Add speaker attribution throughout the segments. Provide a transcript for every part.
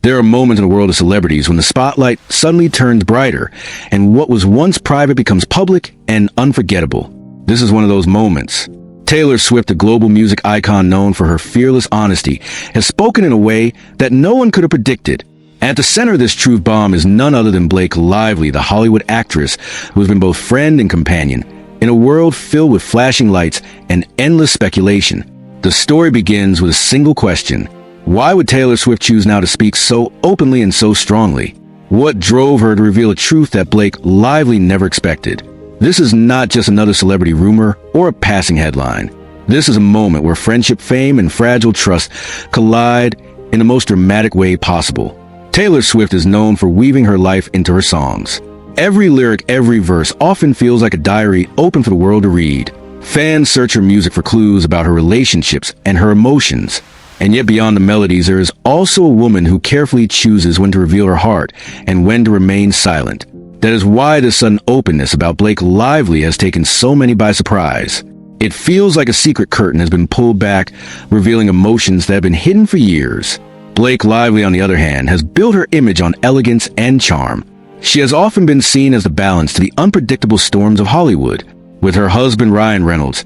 Speaker 1: There are moments in the world of celebrities when the spotlight suddenly turns brighter, and what was once private becomes public and unforgettable. This is one of those moments. Taylor Swift, a global music icon known for her fearless honesty, has spoken in a way that no one could have predicted. At the center of this truth bomb is none other than Blake Lively, the Hollywood actress who has been both friend and companion. In a world filled with flashing lights and endless speculation, the story begins with a single question. Why would Taylor Swift choose now to speak so openly and so strongly? What drove her to reveal a truth that Blake Lively never expected? This is not just another celebrity rumor or a passing headline. This is a moment where friendship, fame, and fragile trust collide in the most dramatic way possible. Taylor Swift is known for weaving her life into her songs. Every lyric, every verse often feels like a diary open for the world to read. Fans search her music for clues about her relationships and her emotions. And yet beyond the melodies, there is also a woman who carefully chooses when to reveal her heart and when to remain silent. That is why the sudden openness about Blake Lively has taken so many by surprise. It feels like a secret curtain has been pulled back, revealing emotions that have been hidden for years. Blake Lively, on the other hand, has built her image on elegance and charm. She has often been seen as the balance to the unpredictable storms of Hollywood. With her husband Ryan Reynolds,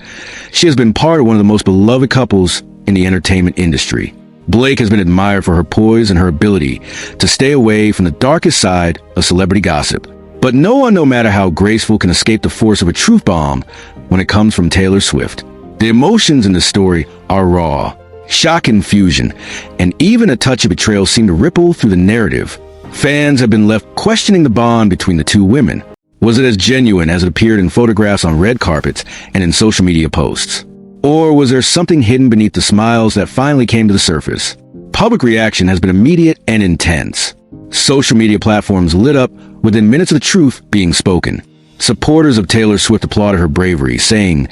Speaker 1: she has been part of one of the most beloved couples in the entertainment industry. Blake has been admired for her poise and her ability to stay away from the darkest side of celebrity gossip. But no one, no matter how graceful, can escape the force of a truth bomb when it comes from Taylor Swift. The emotions in the story are raw. Shock, confusion, and even a touch of betrayal seem to ripple through the narrative. Fans have been left questioning the bond between the two women. Was it as genuine as it appeared in photographs on red carpets and in social media posts? Or was there something hidden beneath the smiles that finally came to the surface? Public reaction has been immediate and intense. Social media platforms lit up within minutes of the truth being spoken. Supporters of Taylor Swift applauded her bravery, saying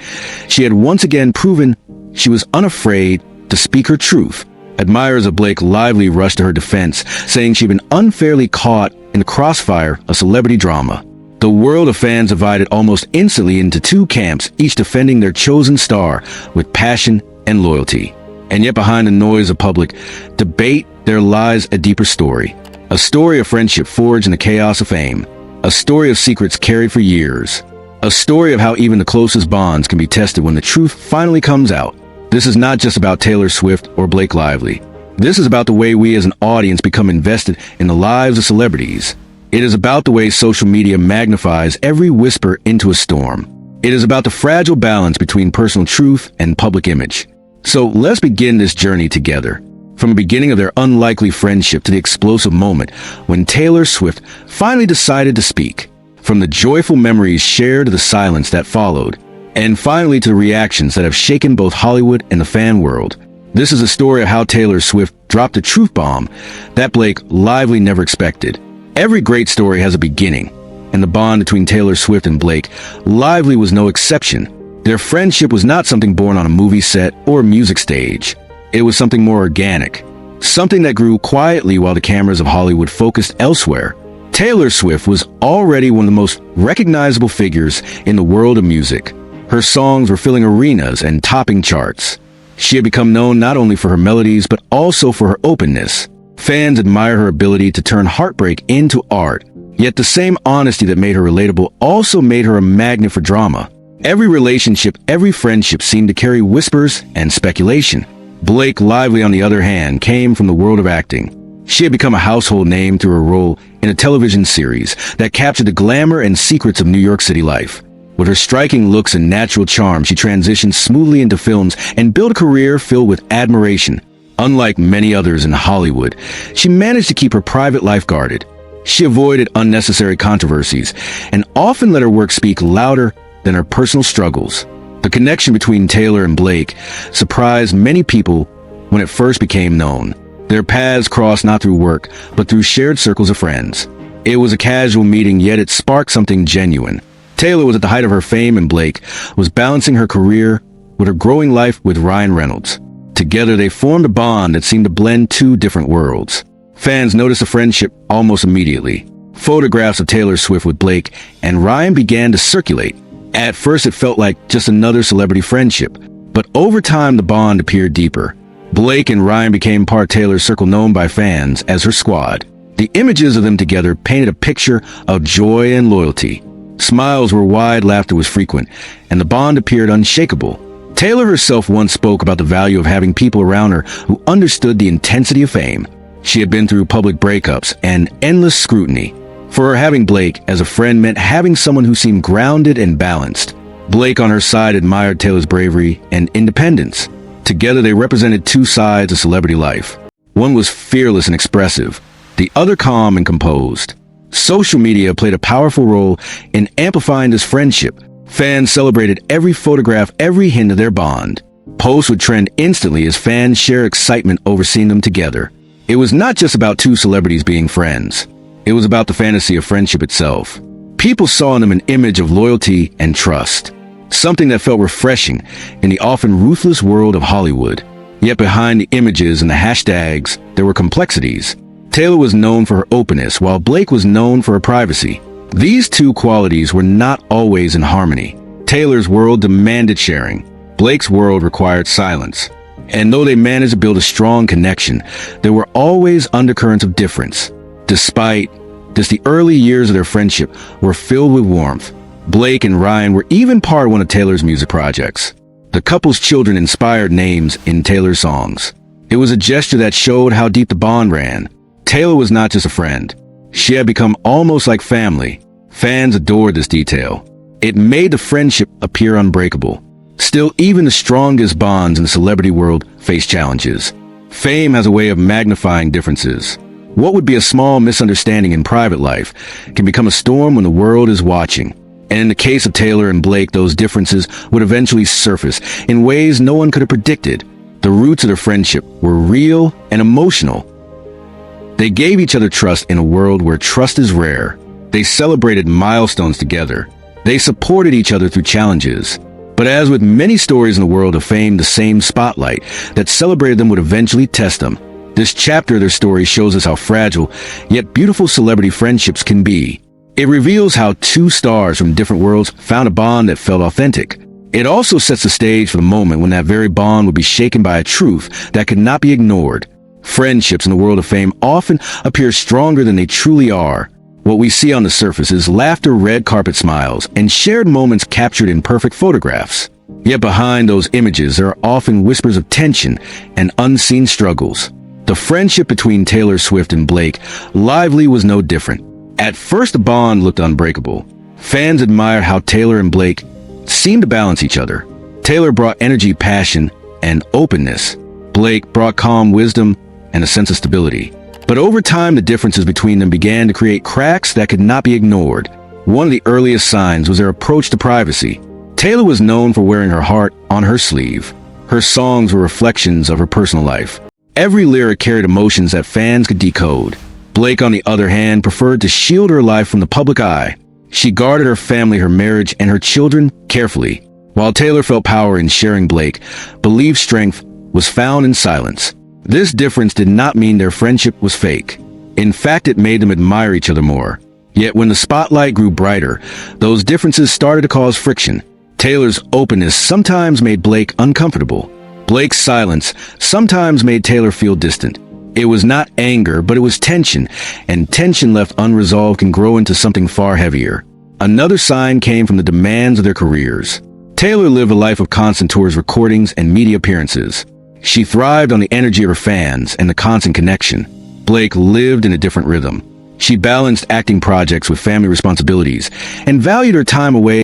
Speaker 1: she had once again proven she was unafraid to speak her truth. Admirers of Blake Lively rushed to her defense, saying she'd been unfairly caught in the crossfire of celebrity drama. The world of fans divided almost instantly into two camps, each defending their chosen star with passion and loyalty. And yet behind the noise of public debate, there lies a deeper story. A story of friendship forged in the chaos of fame. A story of secrets carried for years. A story of how even the closest bonds can be tested when the truth finally comes out. This is not just about Taylor Swift or Blake Lively. This is about the way we as an audience become invested in the lives of celebrities. It is about the way social media magnifies every whisper into a storm. It is about the fragile balance between personal truth and public image. So let's begin this journey together. From the beginning of their unlikely friendship to the explosive moment when Taylor Swift finally decided to speak. From the joyful memories shared to the silence that followed. And finally to the reactions that have shaken both Hollywood and the fan world. This is a story of how Taylor Swift dropped a truth bomb that Blake Lively never expected. Every great story has a beginning, and the bond between Taylor Swift and Blake Lively was no exception. Their friendship was not something born on a movie set or a music stage. It was something more organic, something that grew quietly while the cameras of Hollywood focused elsewhere. Taylor Swift was already one of the most recognizable figures in the world of music. Her songs were filling arenas and topping charts. She had become known not only for her melodies, but also for her openness. Fans admired her ability to turn heartbreak into art. Yet the same honesty that made her relatable also made her a magnet for drama. Every relationship, every friendship seemed to carry whispers and speculation. Blake Lively, on the other hand, came from the world of acting. She had become a household name through her role in a television series that captured the glamour and secrets of New York City life. With her striking looks and natural charm, she transitioned smoothly into films and built a career filled with admiration. Unlike many others in Hollywood, she managed to keep her private life guarded. She avoided unnecessary controversies and often let her work speak louder than her personal struggles. The connection between Taylor and Blake surprised many people when it first became known. Their paths crossed not through work, but through shared circles of friends. It was a casual meeting, yet it sparked something genuine. Taylor was at the height of her fame, and Blake was balancing her career with her growing life with Ryan Reynolds. Together, they formed a bond that seemed to blend two different worlds. Fans noticed the friendship almost immediately. Photographs of Taylor Swift with Blake and Ryan began to circulate. At first, it felt like just another celebrity friendship, but over time, the bond appeared deeper. Blake and Ryan became part of Taylor's circle, known by fans as her squad. The images of them together painted a picture of joy and loyalty. Smiles were wide, laughter was frequent, and the bond appeared unshakable. Taylor herself once spoke about the value of having people around her who understood the intensity of fame. She had been through public breakups and endless scrutiny. For her, having Blake as a friend meant having someone who seemed grounded and balanced. Blake on her side admired Taylor's bravery and independence. Together they represented two sides of celebrity life. One was fearless and expressive, the other calm and composed. Social media played a powerful role in amplifying this friendship. Fans celebrated every photograph, every hint of their bond. Posts would trend instantly as fans shared excitement over seeing them together. It was not just about two celebrities being friends. It was about the fantasy of friendship itself. People saw in them an image of loyalty and trust, something that felt refreshing in the often ruthless world of Hollywood. Yet behind the images and the hashtags, there were complexities. Taylor was known for her openness, while Blake was known for her privacy. These two qualities were not always in harmony. Taylor's world demanded sharing. Blake's world required silence. And though they managed to build a strong connection, there were always undercurrents of difference. Despite this, the early years of their friendship were filled with warmth. Blake and Ryan were even part of one of Taylor's music projects. The couple's children inspired names in Taylor's songs. It was a gesture that showed how deep the bond ran. Taylor was not just a friend. She had become almost like family. Fans adored this detail. It made the friendship appear unbreakable. Still, even the strongest bonds in the celebrity world face challenges. Fame has a way of magnifying differences. What would be a small misunderstanding in private life can become a storm when the world is watching. And in the case of Taylor and Blake, those differences would eventually surface in ways no one could have predicted. The roots of their friendship were real and emotional. They gave each other trust in a world where trust is rare. They celebrated milestones together. They supported each other through challenges. But as with many stories in the world of fame, the same spotlight that celebrated them would eventually test them. This chapter of their story shows us how fragile, yet beautiful celebrity friendships can be. It reveals how two stars from different worlds found a bond that felt authentic. It also sets the stage for the moment when that very bond would be shaken by a truth that could not be ignored. Friendships in the world of fame often appear stronger than they truly are. What we see on the surface is laughter, red carpet smiles, and shared moments captured in perfect photographs. Yet behind those images, there are often whispers of tension and unseen struggles. The friendship between Taylor Swift and Blake Lively was no different. At first, the bond looked unbreakable. Fans admired how Taylor and Blake seemed to balance each other. Taylor brought energy, passion, and openness. Blake brought calm, wisdom, and a sense of stability. But over time, the differences between them began to create cracks that could not be ignored. One of the earliest signs was their approach to privacy. Taylor was known for wearing her heart on her sleeve. Her songs were reflections of her personal life. Every lyric carried emotions that fans could decode. Blake, on the other hand, preferred to shield her life from the public eye. She guarded her family, her marriage, and her children carefully. While Taylor felt power in sharing, Blake believed strength was found in silence. This difference did not mean their friendship was fake. In fact, it made them admire each other more. Yet when the spotlight grew brighter, those differences started to cause friction. Taylor's openness sometimes made Blake uncomfortable. Blake's silence sometimes made Taylor feel distant. It was not anger, but it was tension, and tension left unresolved can grow into something far heavier. Another sign came from the demands of their careers. Taylor lived a life of constant tours, recordings, and media appearances. She thrived on the energy of her fans and the constant connection. Blake lived in a different rhythm. She balanced acting projects with family responsibilities and valued her time away